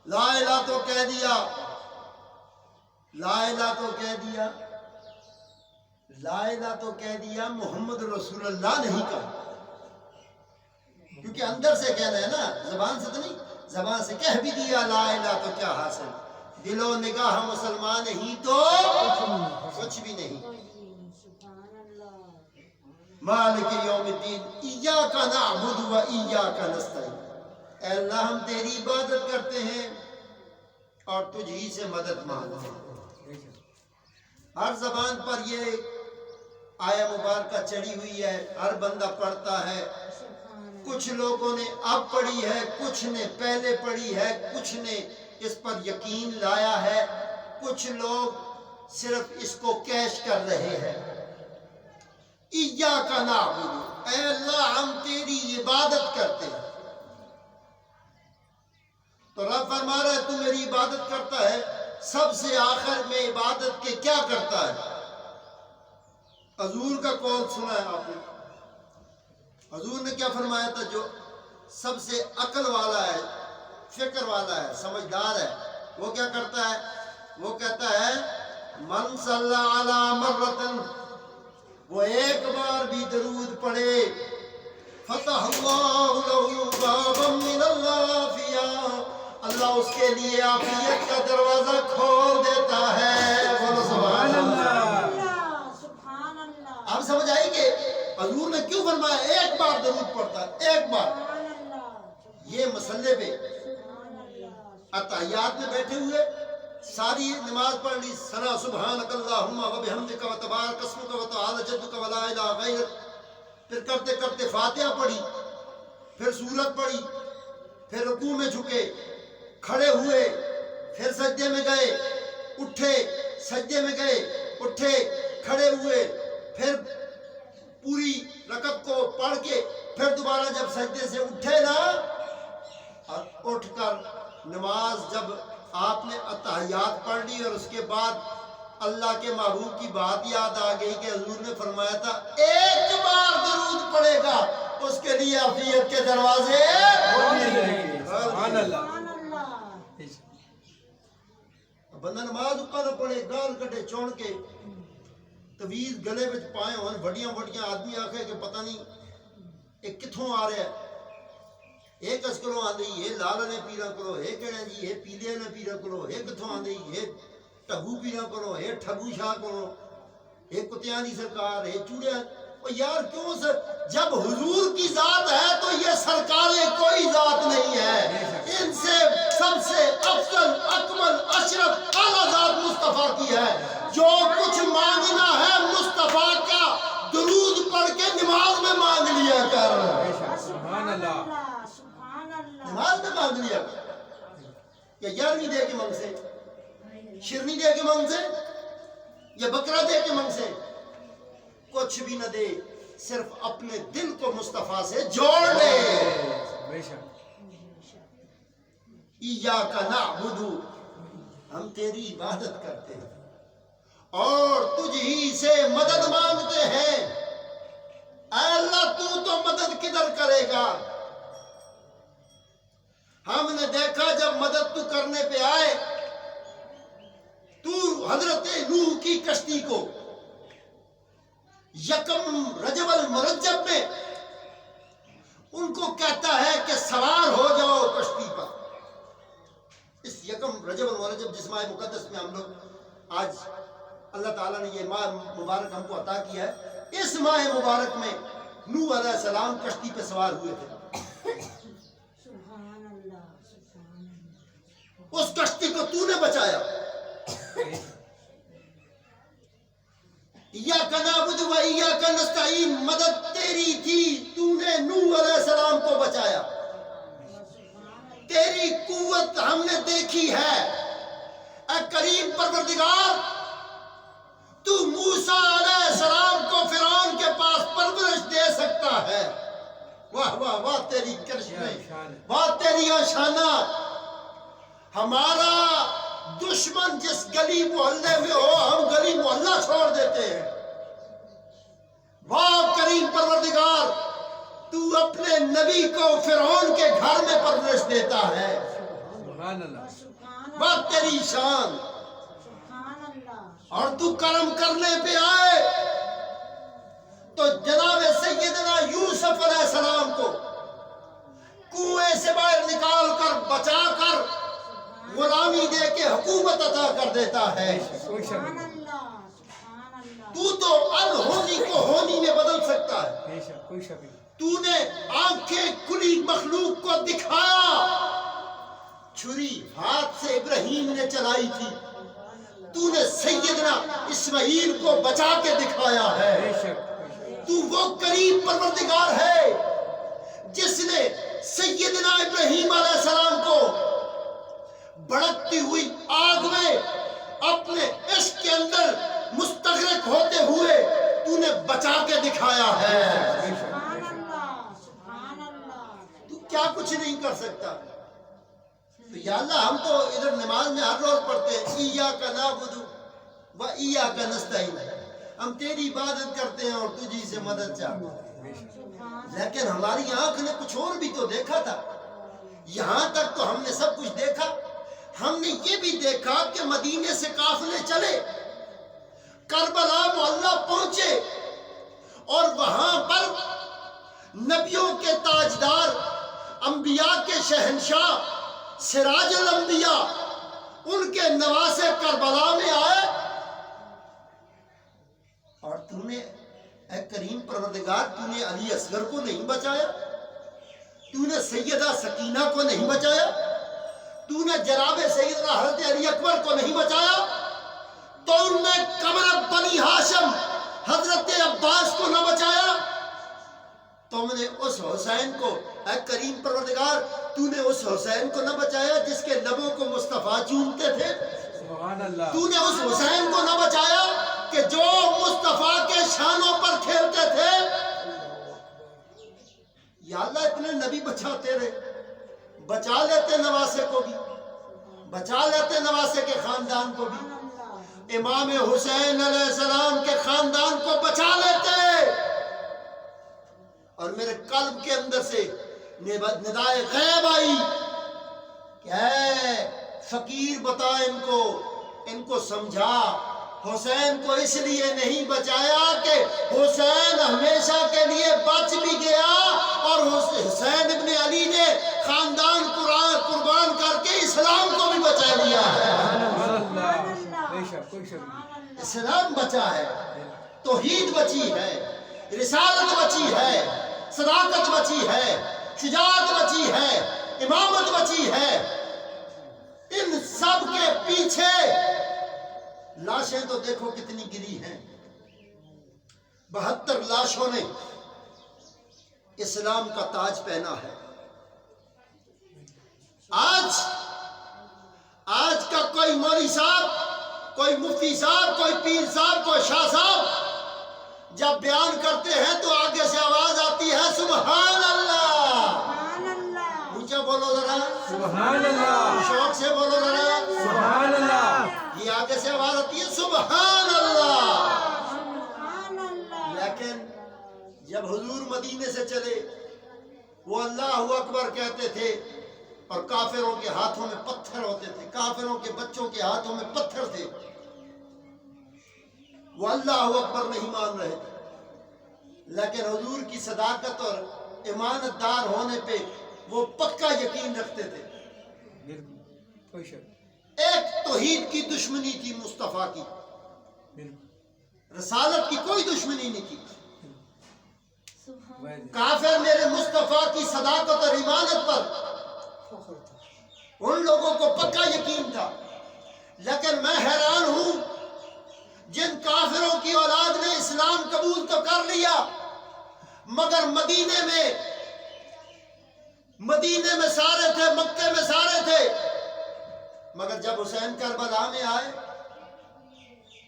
لا الہ تو کہہ دیا، لا الہ تو کہہ دیا، لا الہ تو کہہ دیا، محمد رسول اللہ نہیں کہا، کیونکہ اندر سے کہنا ہے نا، زبان سے تو نہیں، زبان سے کہہ بھی دیا لا الہ تو کیا حاصل، دل و نگاہ مسلمان ہی تو کچھ بھی نہیں۔ مالک یوم الدین ایاک نعبد و ایاک نستعین، اے اللہ ہم تیری عبادت کرتے ہیں اور تجھ ہی سے مدد مانگتے ہیں۔ ہر زبان پر یہ آیہ مبارکہ چڑھی ہوئی ہے، ہر بندہ پڑھتا ہے، کچھ لوگوں نے اب پڑھی ہے، کچھ نے پہلے پڑھی ہے، کچھ نے اس پر یقین لایا ہے، کچھ لوگ صرف اس کو کیش کر رہے ہیں۔ ایاک نعبد، اے اللہ ہم تیری عبادت کرتے ہیں۔ تو رب فرما رہا ہے تو میری عبادت کرتا ہے، سب سے آخر میں عبادت کے کیا کرتا ہے؟ حضور کا قول سنا ہے آپ نے، حضور نے کیا فرمایا تھا؟ جو سب سے عقل والا ہے، فکر والا ہے، سمجھدار ہے، وہ کیا کرتا ہے؟ وہ کہتا ہے من صلی علی مرتن، وہ ایک بار بھی درود پڑھے، فتح اللہ لہ بابا من العافیہ، اللہ اس کے لیے عافیت کا دروازہ کھول دیتا ہے۔ بولو سبحان اللہ۔ آپ سمجھ آئی کہ حضور نے کیوں فرمایا ایک بار درود پڑھتا ہے، ایک بار؟ یہ مسئلے پہ اتحیات میں بیٹھے ہوئے ساری نماز پڑھ لی، سنا سبحانک اللہم و بحمدک و تبارک اسمک و تعالی جدک و لا الہ غیرک، پھر کرتے کرتے فاتحہ پڑھی، پھر سورت پڑھی، پھر رکوع میں جھکے، کھڑے ہوئے، پھر سجدے میں گئے، اٹھے، سجدے میں گئے، اٹھے، کھڑے ہوئے، پھر پوری رکعت کو پڑھ کے پھر دوبارہ جب سجدے سے اٹھے نا، اٹھ کر نماز جب آپ نے اتحیات پڑھ لی اور اس کے بعد اللہ کے محبوب کی بات یاد آ گئی کہ حضور نے فرمایا تھا ایک بار درود پڑھے گا اس کے لیے عافیت کے دروازے سبحان اللہ۔ بندہ نماز اکا نہ پڑھے، گال کٹے چون کے تویز گلے وچ پائے ہون، وڈیاں وڈیاں آدمی آکھے کہ پتہ نہیں ایک کتھوں آ رہا ہے، ایک اس کلوں آندھی، یہ لال نے پیرا کرو، یہ کہنے جی یہ پیلے نے پیرا کرو، یہ کتھوں آندھی، یہ ٹھگو پیرا کرو، یہ ٹھگو شاہ کرو، یہ کتیاں دی سرکار، یہ چوڑے، یار کیوں سر؟ جب حضور کی ذات ہے تو یہ سرکاریں کوئی ذات نہیں ہے، ان سے سب سے افضل اکمل اشرف اعلیٰ ذات مصطفیٰ کی ہے۔ جو کچھ مانگنا ہے مصطفیٰ کا درود پڑھ کے نماز میں مانگ لیا کر، سبحان اللہ۔ نماز میں مانگ لیا کر، یا یارویں دے کے منگ سے، شرنی دے کے منگ سے، یا بکرا دے کے منگ سے، کچھ بھی نہ دے، صرف اپنے دل کو مصطفیٰ سے جوڑ لے۔ ایاک نعبد، ہم تیری عبادت کرتے ہیں اور تجھ ہی سے مدد مانگتے ہیں۔ اے اللہ تو مدد کدھر کرے گا؟ ہم نے دیکھا جب مدد تو کرنے پہ آئے تو حضرت نوح کی کشتی کو یکم رجب المرجب میں ان کو کہتا ہے کہ سوار ہو جاؤ کشتی پر۔ اس یکم رجب المرجب جس ماہ مقدس میں ہم لوگ آج اللہ تعالیٰ نے یہ ماہ مبارک ہم کو عطا کیا ہے، اس ماہ مبارک میں نوح علیہ السلام کشتی پہ سوار ہوئے تھے۔ اس کشتی کو تو نے بچایا۔ ایاک نعبد و ایاک نستعین، مدد تیری تھی، تو نے نوح علیہ السلام کو بچایا۔ تیری قوت ہم نے دیکھی ہے اے کریم پروردگار، تو موسیٰ علیہ السلام کو فرعون کے پاس پرورش دے سکتا ہے۔ واہ واہ واہ تیری کرشمے، واہ تیری شانہ۔ ہمارا دشمن جس گلی محلے میں ہو ہم گلی محلہ چھوڑ دیتے ہیں۔ واہ کریم پروردگار، تو اپنے نبی کو فرعون کے گھر میں پرورش دیتا ہے۔ سبحان اللہ بات تیری شان، سبحان اللہ اور تو کرم کرنے پہ آئے تو جناب سیدنا یوسف علیہ السلام کو کنویں سے باہر نکال کر بچا کر غلامی دے کے حکومت عطا کر دیتا ہے۔ کوئی شک سبحان نہیں، اللہ سبحان اللہ تو تو انہونی کو ہونی میں بدل سکتا ہے۔ بے شک کوئی شک نہیں، تو نے آنکھیں کھلی مخلوق کو دکھایا، چھری ہاتھ سے ابراہیم نے چلائی تھی، تو نے سیدنا اسماعیل کو بچا کے دکھایا ہے۔ بے شک کوئی شک تو وہ کریم پروردگار ہے جس نے سیدنا ابراہیم علیہ السلام کو بڑکتی ہوئی آگ میں اپنے عشق کے اندر مستغرق ہوتے ہوئے تو نے بچا کے دکھایا ہے۔ بے شک سبحان اللہ سبحان اللہ تو کیا کچھ نہیں کر سکتا؟ تو یا اللہ ہم تو ادھر نماز میں ہر روز پڑھتے ہیں ایاک نعبد و ایاک نستعین، ہم تیری عبادت کرتے ہیں اور تجھی سے مدد چاہتے ہیں، لیکن ہماری آنکھ نے کچھ اور بھی تو دیکھا تھا۔ یہاں تک تو ہم نے سب کچھ دیکھا، ہم نے یہ بھی دیکھا کہ مدینے سے قافلے چلے، کربلا معلیٰ پہنچے اور وہاں پر نبیوں کے تاجدار، انبیاء کے شہنشاہ، سراج الانبیاء، ان کے نواسے کربلا میں آئے، اور تو نے اے کریم پروردگار تو نے علی اصغر کو نہیں بچایا، تو نے سیدہ سکینہ کو نہیں بچایا، تو نے جناب سیدنا حضرت علی اکبر کو نہیں بچایا، تو ان میں قمر بنی ہاشم حضرت عباس کو نہ بچایا، تم نے اس حسین کو اے کریم پروردگار تو نے اس حسین کو نہ بچایا جس کے لبوں کو مصطفیٰ چومتے تھے، سبحان اللہ، تو نے اس حسین کو نہ بچایا کہ جو مصطفیٰ کے شانوں پر کھیلتے تھے۔ یا اللہ اتنے نبی بچاتے رہے، بچا لیتے نواسے کو بھی، بچا لیتے نواسے کے خاندان کو بھی، امام حسین علیہ السلام کے خاندان کو بچا لیتے، اور میرے قلب کے اندر سے ندائے غیب آئی کہ اے فقیر بتا ان کو سمجھا، حسین کو اس لیے نہیں بچایا کہ حسین ہمیشہ کے لیے بچ بھی گیا، اور حسین ابن علی نے خاندان قربان کر کے اسلام کو بھی بچا لیا ہے۔ سبحان اللہ، بے شک کوئی شک نہیں، اسلام بچا ہے، توحید بچی ہے، رسالت بچی ہے، صداقت بچی ہے، شجاعت بچی ہے، امامت بچی ہے۔ ان سب کے پیچھے لاشیں تو دیکھو کتنی گری ہیں، 72 لاشوں نے اسلام کا تاج پہنا ہے۔ آج کا کوئی مولوی صاحب، کوئی مفتی صاحب، کوئی پیر صاحب، کوئی شاہ صاحب جب بیان کرتے ہیں تو آگے سے آواز آتی ہے سبحان اللہ، سبحان اللہ اونچا بولو ذرا، سبحان اللہ، شوق سے بولو ذرا، سبحان اللہ، یہ آگے سے آواز آتی ہے سبحان اللہ۔ سبحان اللہ لیکن جب حضور مدینے سے چلے وہ اللہ اکبر کہتے تھے اور کافروں کے ہاتھوں میں پتھر ہوتے تھے، کافروں کے بچوں کے ہاتھوں میں پتھر تھے، وہ اللہ اکبر نہیں مان رہے تھے، لیکن حضور کی صداقت اور امانت دار ہونے پہ وہ پکا یقین رکھتے تھے۔ بالکل کوئی شک، ایک توحید کی دشمنی تھی مصطفیٰ کی، بالکل رسالت کی کوئی دشمنی نہیں کی۔ سبحان کافر میرے مصطفیٰ کی صداقت اور ایمانت پر ان لوگوں کو پکا یقین تھا، لیکن میں حیران ہوں جن کافروں کی اولاد نے اسلام قبول تو کر لیا مگر مدینے میں سارے تھے، مکے میں سارے تھے، مگر جب حسین کربلا میں آئے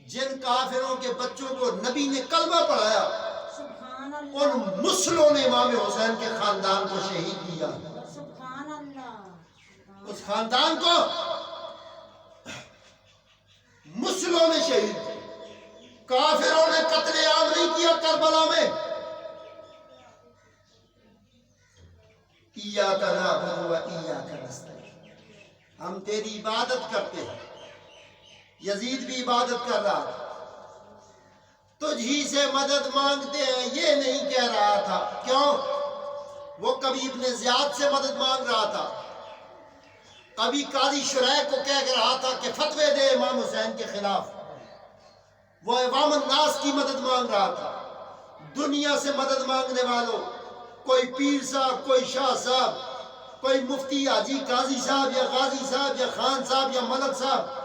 جن کافروں کے بچوں کو نبی نے کلمہ پڑھایا سبحان ان اللہ مسلموں نے امام حسین کے خاندان کو شہید کیا، سبحان اللہ اس خاندان کو مسلموں نے شہید کیا، کافروں نے قتل عام نہیں کیا کربلا میں۔ ایاک نعبد و ایاک نستعین، ہم تیری عبادت کرتے ہیں. یزید بھی عبادت کر رہا تھا. تجھ ہی سے مدد مانگتے ہیں یہ نہیں کہہ رہا تھا. کیوں؟ وہ کبھی ابن زیاد سے مدد مانگ رہا تھا, کبھی قاضی شریح کو کہہ رہا تھا کہ فتوے دے امام حسین کے خلاف. وہ عوام الناس کی مدد مانگ رہا تھا. دنیا سے مدد مانگنے والوں, کوئی پیر صاحب, کوئی شاہ صاحب, کوئی مفتی, حاجی, قاضی صاحب یا غازی صاحب یا خان صاحب یا ملک صاحب,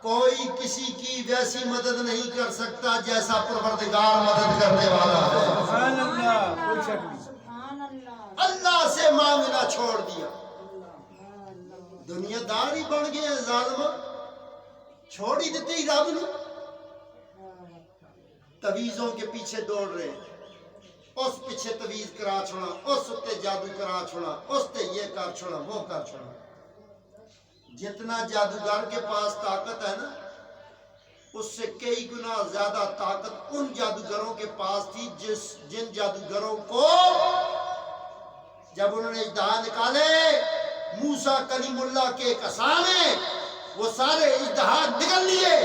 کوئی کسی کی ویسی مدد نہیں کر سکتا جیسا پروردگار مدد کرنے والا ہے. سبحان اللہ, کوئی شک نہیں. سبحان اللہ. اللہ سے مانگنا چھوڑ دیا. دنیا دار ہی بن گئے ہیں ظالم, چھوڑ ہی دیتے ہی رب نے. تویزوں کے پیچھے دوڑ رہے ہیں, اس پیچھے تویز کرا چھوڑا, اس تے جادو کرا چھوڑا, اس تے یہ کر چھوڑا, وہ کر چھوڑا. جتنا جادوگر کے پاس طاقت ہے نا, اس سے کئی گنا زیادہ طاقت ان جادوگروں کے پاس تھی جن جادوگروں کو جب انہوں نے اژدہا نکالے, موسیٰ کلیم اللہ کے ایک عصا میں وہ سارے اژدہا نکل لیے.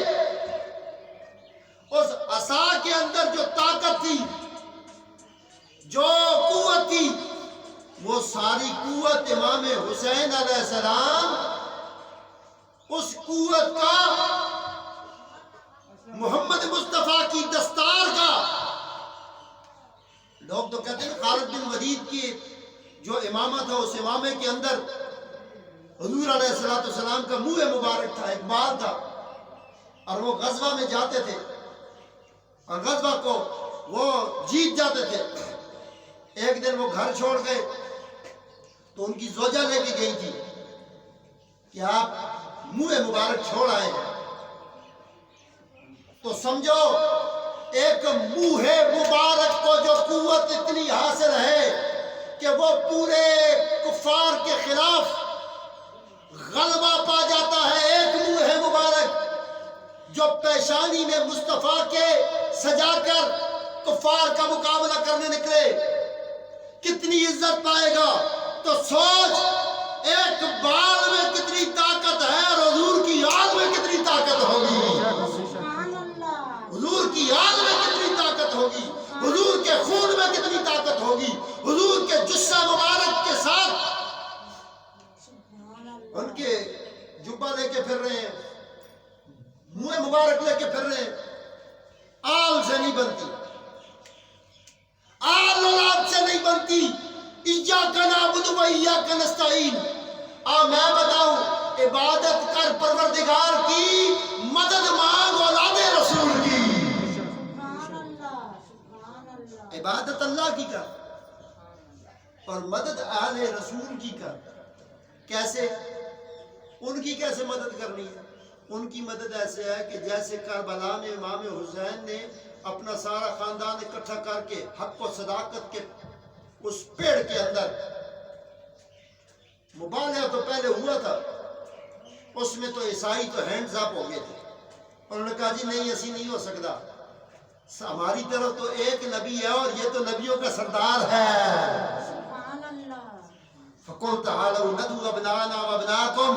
اس عصا کے اندر جو طاقت تھی, جو قوت تھی, وہ ساری قوت امام حسین علیہ السلام, اس قوت کا محمد مصطفیٰ کی دستار کا. لوگ تو کہتے ہیں خالد بن ولید کی جو امامہ تھا, اس امامے کے اندر حضور علیہ السلام کا منہ مبارک تھا, ایک بال تھا, اور وہ غزوہ میں جاتے تھے اور غزوہ کو وہ جیت جاتے تھے. ایک دن وہ گھر چھوڑ گئے تو ان کی زوجہ لے کے گئی تھی کہ آپ منہ مبارک چھوڑ آئے ہیں, تو سمجھو ایک منہ مبارک کو جو قوت اتنی حاصل ہے کہ وہ پورے کفار کے خلاف غلبہ پا جاتا ہے. ایک منہ مبارک جو پیشانی میں مصطفیٰ کے سجا کر کفار کا مقابلہ کرنے نکلے, کتنی عزت پائے گا. تو سوچ ایک بال میں کتنی طاقت ہے اور حضور کی آل میں کتنی طاقت ہوگی. سبحان اللہ. حضور کی آل میں کتنی طاقت ہوگی, حضور کے خون میں کتنی طاقت ہوگی, حضور کے جثہ مبارک کے ساتھ سبحان اللہ. ان کے جبہ لے کے پھر رہے ہیں, منہ مبارک لے کے پھر رہے ہیں. آل سے نہیں بنتی, آل اولاد سے نہیں بنتی. ایاک نعبد و ایاک نستعین. میں بتاؤں, عبادت کر پروردگار کی, مدد مانگ اولاد رسول کی. سبحان اللہ. سبحان اللہ. عبادت اللہ کی کر اور مدد اہل رسول کی کر. کیسے؟ ان کی کیسے مدد کرنی ہے؟ ان کی مدد ایسے ہے کہ جیسے کربلا میں امام حسین نے اپنا سارا خاندان اکٹھا کر کے حق و صداقت کے اس پیڑ کے اندر, مبالغہ تو پہلے ہوا تھا, اس میں تو عیسائی تو ہینڈز اپ ہو گئے تھے. انہوں نے کہا جی نہیں ایسی نہیں ہو سکتا, ہماری طرف تو ایک نبی ہے اور یہ تو نبیوں کا سردار ہے. سبحان اللہ. فَقُلْ تَعَالَوْا نَدْعُو أَبْنَاءَنَا وَأَبْنَاءَكُمْ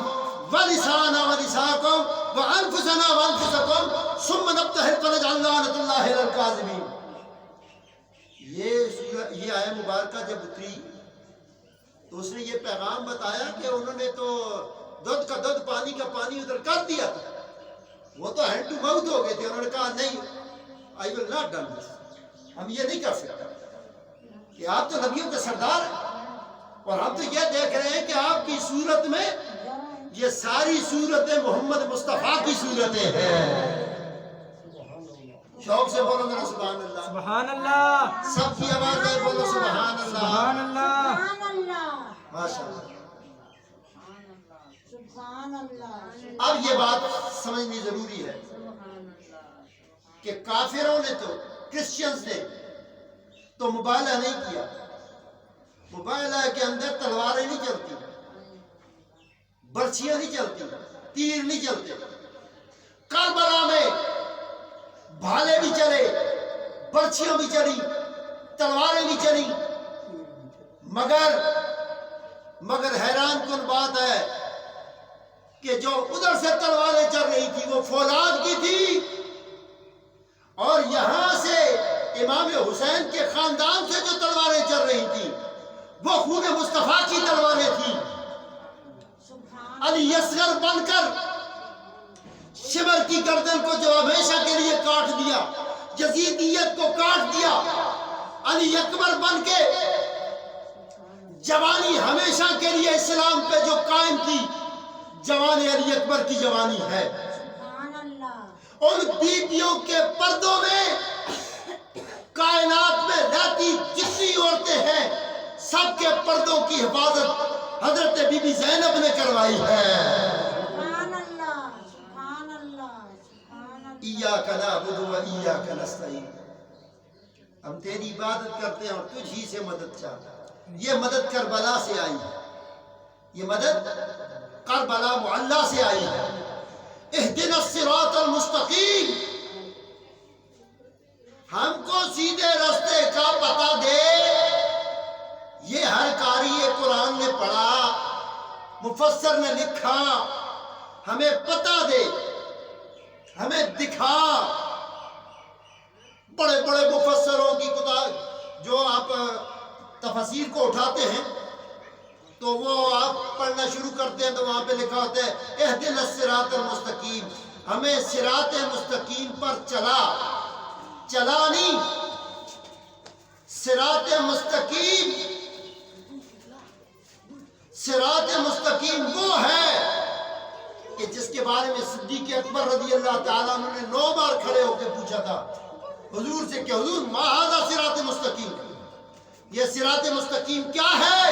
وَنِسَاءَنَا وَنِسَاءَكُمْ وَأَنفُسَنَا وَأَنفُسَكُمْ ثُمَّ نَبْتَهِلْ فَنَجْعَلْ لَعْنَةَ اللَّهِ عَلَى الْكَاذِبِينَ. یہ آیت مبارکہ جب اتری تو اس نے یہ پیغام بتایا کہ انہوں نے تو دودھ کا دودھ, پانی کا پانی ادھر کر دیا تھا. وہ تو ہینڈ ٹو ماؤتھ ہو گئے تھے. انہوں نے کہا نہیں, I will not done this. ہم یہ نہیں کر سکتے کہ آپ تو نبیوں کے سردار ہیں, اور ہم تو یہ دیکھ رہے ہیں کہ آپ کی صورت میں یہ ساری صورتیں محمد مصطفیٰ کی صورتیں ہیں. شوق سے بولو ذرا سبحان اللہ. سبحان اللہ. سب کی آواز میں بولو سبحان اللہ. سبحان اللہ. سبحان اللہ. ماشاء اللہ. سبحان اللہ. اب یہ بات سمجھنی ضروری ہے کہ کافروں نے تو, کرسچنز نے تو مبالغہ نہیں کیا. مبالغہ کے اندر تلواریں نہیں چلتی, برچیاں نہیں چلتی, تیر نہیں چلتے. کربلا میں بھالے بھی چلے, برچیاں بھی چلی, تلواریں بھی چلی, مگر حیران کن بات ہے کہ جو ادھر سے تلواریں چل رہی تھی وہ فولاد کی تھی، اور یہاں سے امام حسین کے خاندان سے جو تلواریں چل رہی تھی وہ خون مصطفیٰ کی تلواریں تھیں۔ علی اصغر بن کر شمر کی گردن کو جو ہمیشہ کے لیے کاٹ دیا، یزیدیت کو کاٹ دیا، علی اکبر بن کے جوانی ہمیشہ کے لیے اسلام پہ جو قائم تھی، جوان علی اکبر کی جوانی ہے۔ سبحان اللہ، ان بیویوں کے پردوں میں کائنات میں رہتی جتنی عورتیں ہیں سب کے پردوں کی حفاظت حضرت بی بی زینب نے کروائی ہے۔ سبحان اللہ، سبحان اللہ، سبحان اللہ۔ ایاک نعبد و ایاک نستعین، ہم تیری عبادت کرتے ہیں اور تجھ ہی سے مدد چاہتے ہیں۔ یہ مدد کربلا سے آئی ہے، یہ مدد کربلا معلی سے آئی ہے۔ اہدنا الصراط المستقیم، ہم کو سیدھے راستے کا پتہ دے۔ یہ ہر قاری قرآن نے پڑھا، مفسر نے لکھا، ہمیں پتہ دے، ہمیں دکھا۔ بڑے بڑے مفسروں کی کتاب جو آپ تفسیر کو اٹھاتے ہیں تو وہ آپ پڑھنا شروع کرتے ہیں تو وہاں پہ لکھا ہوتا ہے اہدنا الصراط المستقیم، ہمیں صراط مستقیم پر چلا نہیں۔ صراط مستقیم وہ ہے کہ جس کے بارے میں صدیق اکبر رضی اللہ تعالیٰ عنہ نے 9 بار کھڑے ہو کے پوچھا تھا حضور سے کہ حضور ما ھذا صراط مستقیم، یہ صراط مستقیم کیا ہے؟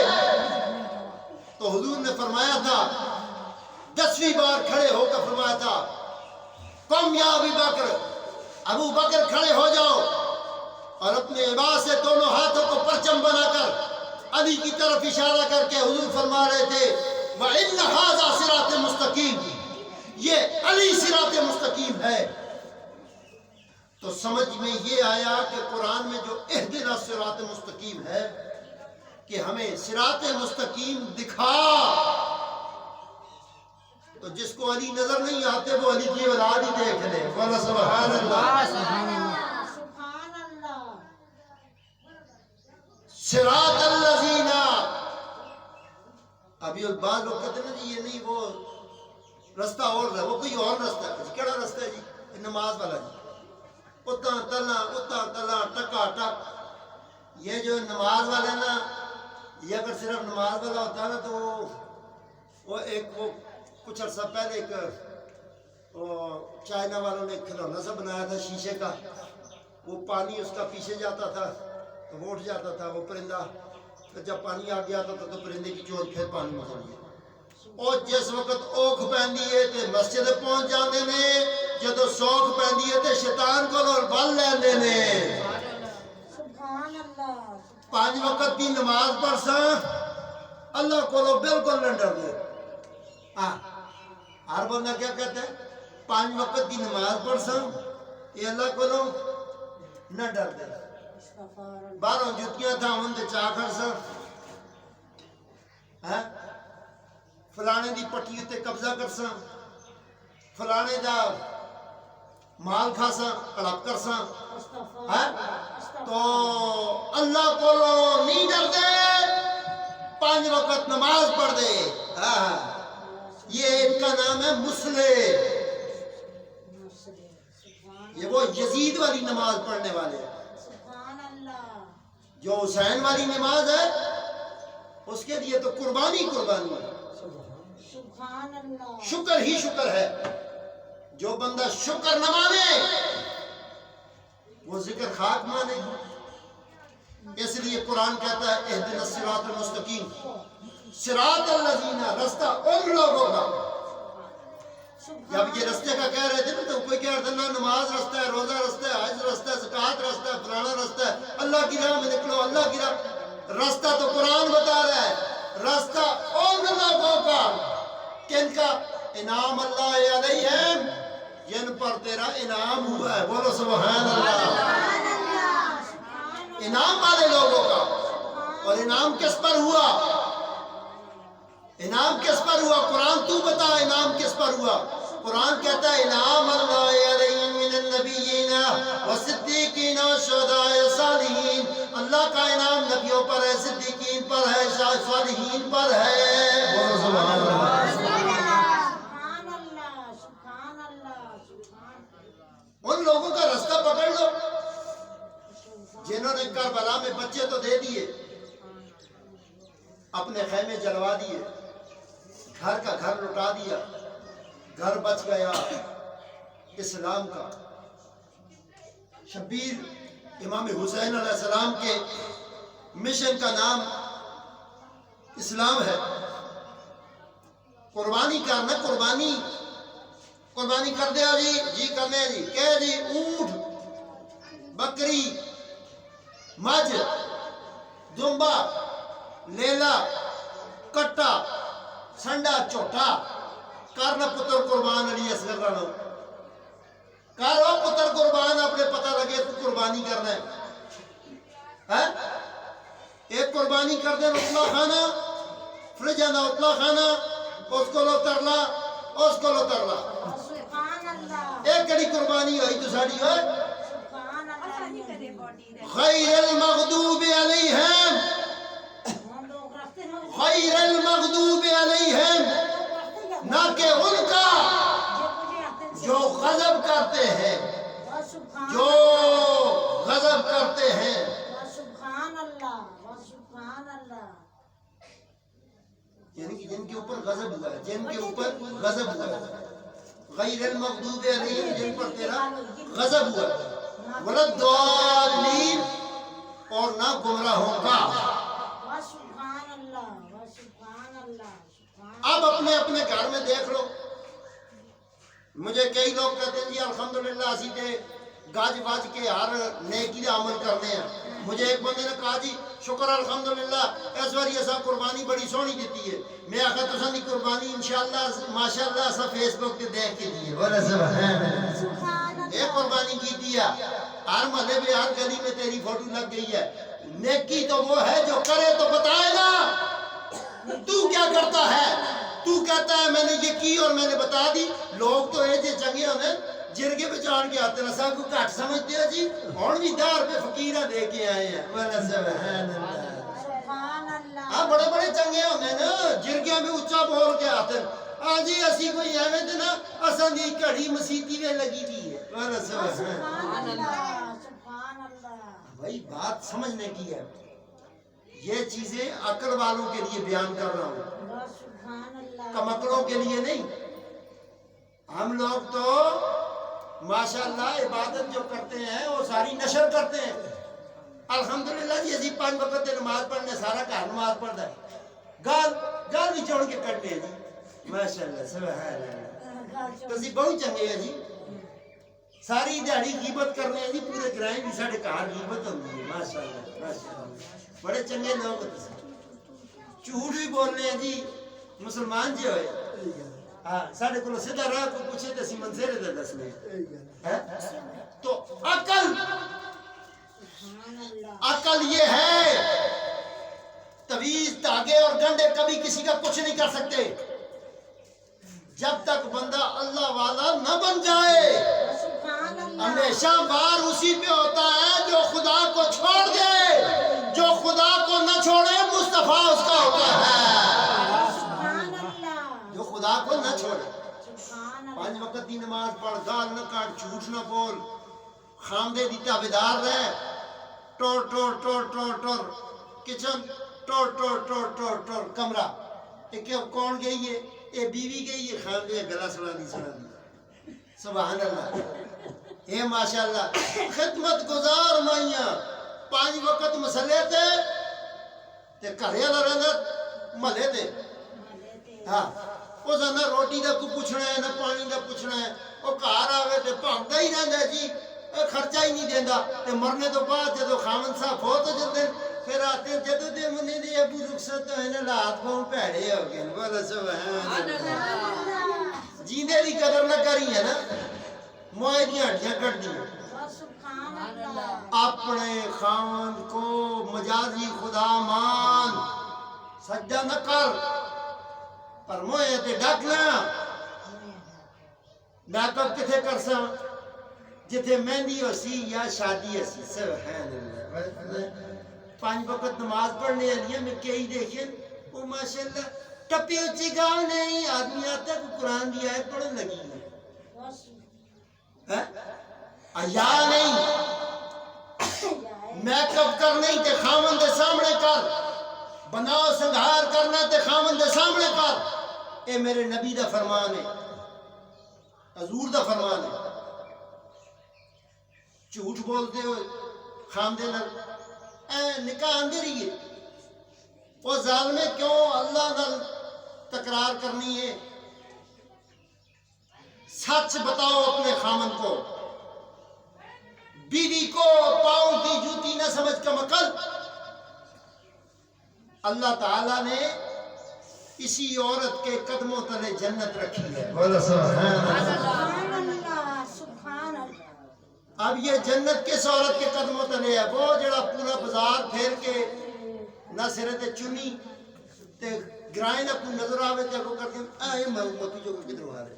تو حضور نے فرمایا تھا 10ویں بار کھڑے ہو کر فرمایا تھا قم یا ابو بکر کھڑے ہو جاؤ اور اپنے عبا سے دونوں ہاتھوں کو پرچم بنا کر علی کی طرف اشارہ کر کے حضور فرما رہے تھے وَإِنَّ هَذَا صِرَاطٌ مُسْتَقِيمٌ، یہ علی صراط مستقیم ہے۔ تو سمجھ میں یہ آیا کہ قرآن میں جو اہدنا صراط مستقیم ہے کہ ہمیں صراط مستقیم دکھا۔ تو جس کو علی نظر نہیں آتے وہ علی کی اولاد ہی دیکھ لے۔ بولا سبحان اللہ، سبحان اللہ۔ صراط الذین، ابھی بعض لوگ کہتے ہیں جی یہ نہیں وہ رستہ اور ہے، وہ کوئی اور رستہ ہے۔ کیڑا رستہ ہے جی؟ نماز والا جی، اتنا تلا ٹکا ٹک۔ یہ جو نماز والا نا، یہ اگر صرف نماز والا ہوتا نا تو وہ کچھ عرصہ پہلے ایک چائنا والوں نے کھلونا سا بنایا تھا شیشے کا، وہ پانی اس کا پیچھے جاتا تھا تو وہ اٹھ جاتا تھا وہ پرندہ، جب پانی آ گیا تھا تو پرندے کی چونچ پھر پانی میں چلی گئی۔ اور جس وقت اوکھ پہنی ہے تے مسجد پہنچ جاندے نے، جدو سوکھ پہنی ہے تے شیطان کو بل لیندے نے۔ سبحان اللہ۔ 5 وقت کی نماز پڑھ ساں اللہ کو بالکل نہ ڈر دے۔ ہر بندہ کیا کہتا ہے 5 وقت کی نماز پڑھ ساں یہ اللہ کو نہ ڈر دے۔ باہروں جتیاں تھا ان دے چاکر ساں، فلانے دی پٹی تے قبضہ کر ساں، فلانے دا مال کھا ساں، کڑپ کر ساں۔ تو اللہ کو نہیں ڈر دے، 5 وقت نماز پڑھ دے۔ یہ ان کا نام ہے مسلے، یہ وہ یزید والی نماز پڑھنے والے ہیں۔ جو حسین والی نماز ہے اس کے لیے تو قربانی ہے، شکر ہی شکر ہے۔ جو بندہ شکر نہ مانے وہ ذکر خاک مانے۔ اس لیے قرآن کہتا ہے اہدنا الصراط المستقیم، صراط الذین، رستہ ان لوگوں کا۔ جب یہ رستے کا کہہ رہے تھے نا تو کوئی کہہ رہا تھا نا نماز رستہ ہے، روزہ رستہ ہے، حج رستہ ہے، زکوٰۃ رستہ ہے، فلانا رستہ ہے، اللہ کی راہ میں نکلو، اللہ کی راہ۔ رستہ تو قرآن بتا رہا ہے، رستہ ان لوگوں کا کن کا؟ انعام اللہ علیہم، جن پر تیرا انعام ہوا ہے۔ بولو سبحان اللہ۔ انعام والے لوگوں کا۔ اور انعام کس پر ہوا؟ انعام کس پر ہوا؟ قرآن تو بتا انعام کس پر ہوا؟ قرآن کہتا ہے انعام اللہ علیہم من النبیین والصدیقین والشہداء والصالحین، اللہ کا انعام نبیوں پر ہے، صدیقین پر ہے، صالحین پر ہے۔ بولو سبحان اللہ۔ سبحان اللہ، سبحان اللہ، سبحان اللہ۔ ان لوگوں کا راستہ پکڑ لو جنہوں نے کربلا میں بچے تو دے دیے، اپنے خیمے جلوا دیے، گھر کا گھر لٹا دیا، گھر بچ گیا اسلام کا۔ شبیر امام حسین علیہ السلام کے مشن کا نام اسلام ہے۔ قربانی کرنا، قربانی کر دیا جی کرنے جی کہ جی اونٹ، بکری، مجھ، دمبا، لیلا، کٹا، سنڈا، چوٹا کرنا پتر قربان علی اصغر رانو کرو پتر قربان، اپنے پتہ لگے تو قربانی کرنا ہے۔ ایک قربانی کر دیں اتلا کھانا فرج ہے نا، اتلا کھانا اس کو لو ترلا، اس کو لو ترلا، سبحان اللہ، ایک کڑی قربانی ہوئی تو ساڑی ہوئے سبحان اللہ۔ غیر المغضوب علیہم، غیر المغضوب علیہم، نہ کہ ان کا جو غضب کرتے ہیں، جو غضب کرتے ہیں۔ سبحان اللہ، سبحان اللہ۔ یعنی کہ جن کے اوپر غضب ہوا ہے، جن کے اوپر غضب ہوا ہے، غیر المغضوب علیہم، جن پر تیرا غضب ہوا ہے، ولا الضالین، اور نہ گمراہوں کا۔ سبحان اللہ، سبحان اللہ، سبحان۔ اب اپنے اپنے گھر میں دیکھ لو، مجھے کئی لوگ کہتے ہیں جی الحمدللہ اسی تے گاج باج کے ہر نیکی دا عمل کرنے ہیں۔ مجھے ایک بندے نے کہا جی شکر الحمدللہ اس واری ایسا قربانی بڑی سونی دیتی ہے۔ میں آخر تو سنی قربانی انشاءاللہ ماشاءاللہ ایسا فیس بک تے دیکھ کے دیئے، بولے سبحان اللہ، ایک قربانی کی دیا، ہر محلے میں ہر گلی میں تیری فوٹو لگ گئی ہے۔ نیکی تو وہ ہے جو کرے تو بتائے گا، تو کیا کرتا ہے؟ تو کہتا ہے میں نے یہ کی اور میں نے بتا دی۔ لوگ تو یہ چنگے ہونے جرگے پہ چان کے آتے ہیں، سب کو کٹ سمجھتے ہیں جی، اور بھی دار پہ فقیرہ دے کے آئے ہیں۔ سبحان اللہ۔ ہاں بڑے بڑے چنگے ہونے نا، جرگے میں اچھا بول کے آتے ہیں، ہاں جی اسی کوئی ایویں تے نا اساں دی گھڑی مسیتی میں لگی دی ہے۔ سبحان اللہ، سبحان اللہ۔ بھائی بات سمجھنے کی ہے، یہ چیزیں عقل والوں کے لیے بیان کر رہا ہوں، سبحان اللہ۔ کمکڑوں کے لیے نہیں۔ ہم لوگ تو ماشاءاللہ عبادت جو کرتے ہیں وہ ساری نشر کرتے ہیں۔ الحمدللہ جی اسی 5 وقت نماز پڑھنے، سارا گھر نماز پڑھتا ہے، گال بھی چھوڑ کے کرنے ہیں جی، ماشاءاللہ سبحان اللہ، تو اسی بہت چنگے ہیں جی۔ ساری دیہڑی غیبت کرنے ہیں جی، پورے گرائیں بھی ساڑھے کار غیبت ہوتی ہے، ماشاءاللہ ماشاءاللہ، بڑے چنگے لوگ ہوتے ہیں۔ جھوٹ بھی بولنے ہیں جی، مسلمان جی ہوئے، ہاں ساڑھے کو سیدھا راہ کو پوچھے تو اسی منظر دے دس میں تو عقل یہ ہے، تویز دھاگے اور گنڈے کبھی کسی کا کچھ نہیں کر سکتے جب تک بندہ اللہ والا نہ بن جائے۔ ہمیشہ بار اسی پہ ہوتا ہے جو خدا کو چھوڑ دے، جو خدا کو نہ چھوڑے مصطفیٰ اس کا ہوتا ہے، جو خدا کو نہ چھوڑے۔ 5 وقت کی نماز پڑھ، گال نہ کاٹ، جھوٹ نہ بول، خامدے دی تابعدار رہ، tour tour tour tour tour kitchen, tour tour tour tour tour کمرہ، ایک کون گئی ہے؟ یہ بیوی گئی ہے، خامدے گلا سڑا دی۔ سبحان اللہ، اے ماشاءاللہ، خدمت گزار مائیاں 5 وقت مسئلے تے گھرے والا رہندا محلے تے، ہاں اس نہ روٹی دا کو پوچھنا ہے نہ پانی دا پوچھنا ہے، وہ گھر آوے تے بھانگدا ہی رہندا جی، خرچہ ہی نہیں دیندا، تے مرنے تو بعد جدو خاوند صاحب فوت ہو جاندے پھر آتے جدو دے منی دی ابو رخصت ہوئے نا لات بہوں پیڑے ہو گئے، بولا سبحان اللہ، جیندے دی قدر نہ کری ہے نا، موئے دی ہڈیاں کٹ دی۔ اپنے خاوند کو مجازی خدا مان، سجدہ نہ کر، پر موئے تے ڈاکنا میک اپ کتھے کرسا جتھے مہندی ہو سی یا شادی ہو سی سبحان اللہ 5 وقت نماز پڑھنے لیے میں کئی دیکھیں وہ ماشاءاللہ ٹپی اچھی گاؤں نہیں آدمی آتا ہے قرآن دی آیت پڑھنے لگی ہے آیا نہیں میک اپ کر نہیں تے خامن دے سامنے کر بناؤ سنگھار کرنا تے خامن دے سامنے کر اے میرے نبی دا فرمان ہے حضور دا فرمان ہے جھوٹ بولتے ہو خام دے نکاح اندر ہی ہے وہ ظالمے کیوں اللہ نال تکرار کرنی ہے سچ بتاؤ اپنے خامن کو بیوی کو پاؤں کی جوتی نہ سمجھ کا مکل اللہ تعالیٰ نے اسی عورت کے قدموں تلے جنت رکھی ہے سبحان اللہ سبحان اللہ اب یہ جنت کس عورت کے قدموں تلے ہے وہ جڑا پورا بازار پھیر کے نہ سرے تے چنی تے گرائیں نہ کوئی نظر آوے تے کو کرتے ہیں اے موتی جو کدھر آ رہے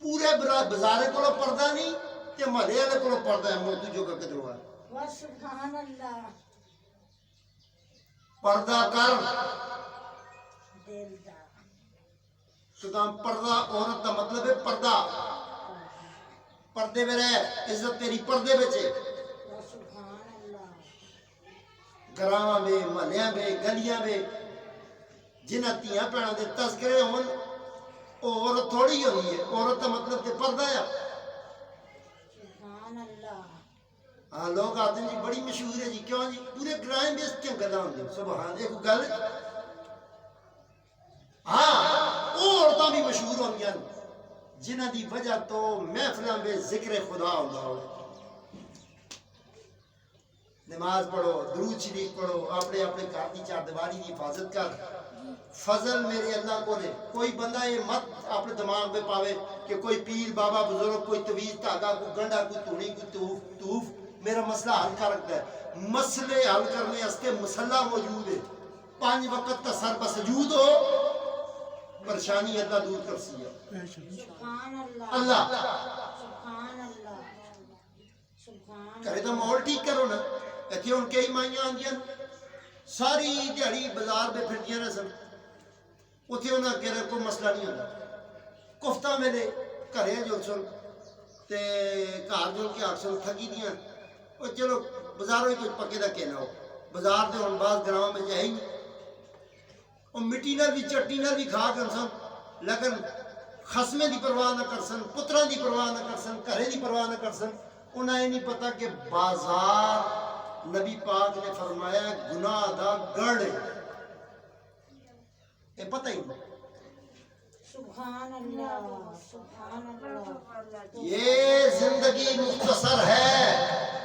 پورے بازارے کو پردہ نہیں تے محلے والے کو پردہ ہے موتی جو کدھر آ رہے سبحان اللہ پردہ کر دل دا سدام پردہ عورت کا مطلب ہے پردہ پردے میں رہ عزت تیری پردے بچے سبحان اللہ گراواں میں محلیاں میں گلیاں میں جنہ تیاں پیڑاں دے تذکرے ہون او عورت تھوڑی ہوئی ہے عورت کا مطلب تے پردہ ہے سبحان اللہ ہاں لوگ آتے ہیں جی بڑی مشہور ہے جی کیوں جی پورے گرائم میں اس کیا گلا ہوندی سبحان ایک گل ہاں وہ عورتاں بھی مشہور ہوندی ہیں جنہ دی وجہ تو محفلاں میں ذکر خدا ہوندا ہو نماز پڑھو درود شریف پڑھو اپنے اپنے گھر کی چار دیواری کی حفاظت کر فضل میرے اللہ کو نے کوئی بندہ یہ مت اپنے دماغ میں پاوے کہ کوئی پیر بابا بزرگ کوئی تویز دھاگا کوئی گنڈا کوئی تونی کوئی توف میرا مسئلہ حل کر رکھتا ہے مسئلے حل کرنے استے مسئلہ موجود ہے 5 وقت کا سر بسجود ہو پریشانی اللہ دور کر سی ہے سبحان اللہ اللہ سبحان اللہ سبحان کرے تو ماحول ٹھیک کرو نا اتنے ہوں کئی مائیاں آندیاں ساری دیہڑی بازار میں پھردیاں نہ سن اتنے انہاں کے کوئی مسئلہ نہیں ہوتا کفتہ میرے گھرے جو سن تے گھر جو کے آکسن تھکی دیاں اور چلو بازاروں ہی کچھ پکے دا کہنا ہو بازار دے ہن بعض گراؤں میں جائیں اور مٹی نہ بھی چٹی نہ بھی کھا کر سن لیکن خسمے دی پرواہ نہ کر سن پتران دی پرواہ نہ کر سن گھرے دی پرواہ نہ کر سن انہیں نہیں پتا کہ بازار نبی پاک نے فرمایا گناہ دا گڑھ ہے یہ پتہ ہی نہیں سبحان اللہ سبحان اللہ یہ زندگی مختصر ہے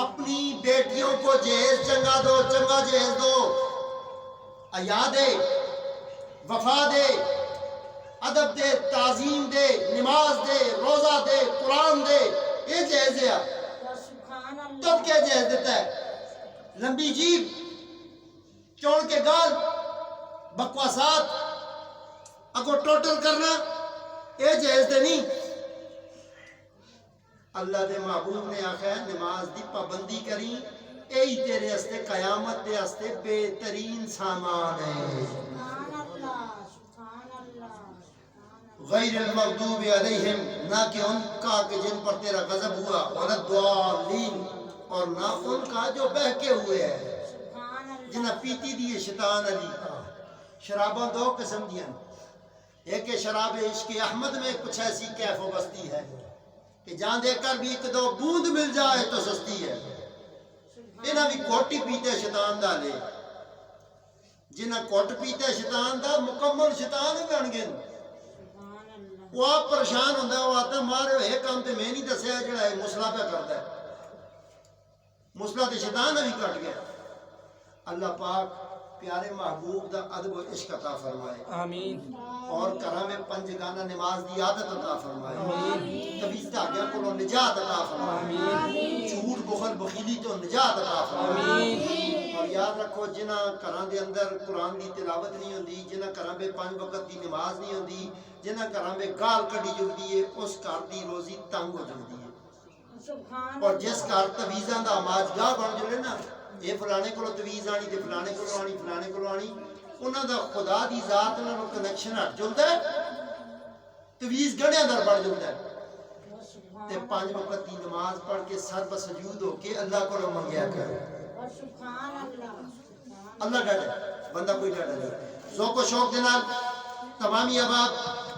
اپنی بیٹیوں کو جہیز چنگا دو چنگا جہیز دو عیا دے وفا دے ادب دے تعظیم دے نماز دے روزہ دے قرآن دے یہ جہیز ہے سبحان اللہ تب کیا جہیز دیتا ہے لمبی جیب چوڑ کے گال بکواسات اگو ٹوٹل کرنا یہ جہیز دے نہیں اللہ دے محبوب نے آخیا ہے نماز دی پابندی کری یہی تیرے استے قیامت دے استے بہترین سامان ہے سبحان اللہ سبحان اللہ سبحان غیر المغضوب علیہم نہ کہ ان کا کہ جن پر تیرا غضب ہوا ولا الضالین اور نہ ان کا جو بہکے ہوئے ہیں سبحان اللہ جنہ پیتی دی شیطان علی شراباں 2 قسم دیاں ایک ہے شراب عشق احمد میں کچھ ایسی کیف و بستی ہے کہ جان دے کر بھی 1-2 بوند مل جائے تو سستی ہے انہاں بھی کوٹی پیتے شیطان دا لے جنہاں کوٹ پیتے شیطان دا مکمل شیطان بن گئے سبحان اللہ وہ آپ پریشان ہوتا ہے وہ آتا ہے مارے ہوئے کام تے میں نہیں دسیا جڑا ہے مسئلہ پہ کرتا ہے مسئلہ تے شیطان بھی کٹ گیا اللہ پاک پیارے محبوب دا ادب و عشق عطا فرمائے آمین اور گھراں میں پنج گانا نماز دی عادت عطا فرمائے تویز دھاگیاں کو نجات عطا فرمائے جھوٹ بخل بخیلی تو نجات عطا فرمائے اور یاد رکھو جنہ گھراں دے اندر قرآن دی تلاوت نہیں ہوندی جنہ گھراں میں 5 وقت دی نماز نہیں ہوندی جنہ گھراں میں گال کڈی جلدی ہے اس گھر دی روزی تنگ ہو جلدی ہے سبحان اور جس گھر تویزاں دا ماجگاہ بن جلے نا یہ فلانے کو تویز آنی تے فلانے کو آنی فلانے کو آنی انہاں دا خدا دی ذات انہاں نو کنیکشن ہٹ جلدا ہے تویز گھڑیاں در بڑھ جلدا ہے تے 5 وقت دی نماز پڑھ کے سر بسجود ہو کے اللہ کو منگیا کر سبحان اللہ اللہ ڈاڈا بندہ کوئی ڈاڈا نہیں ذوق و شوق دے نال تمامی احباب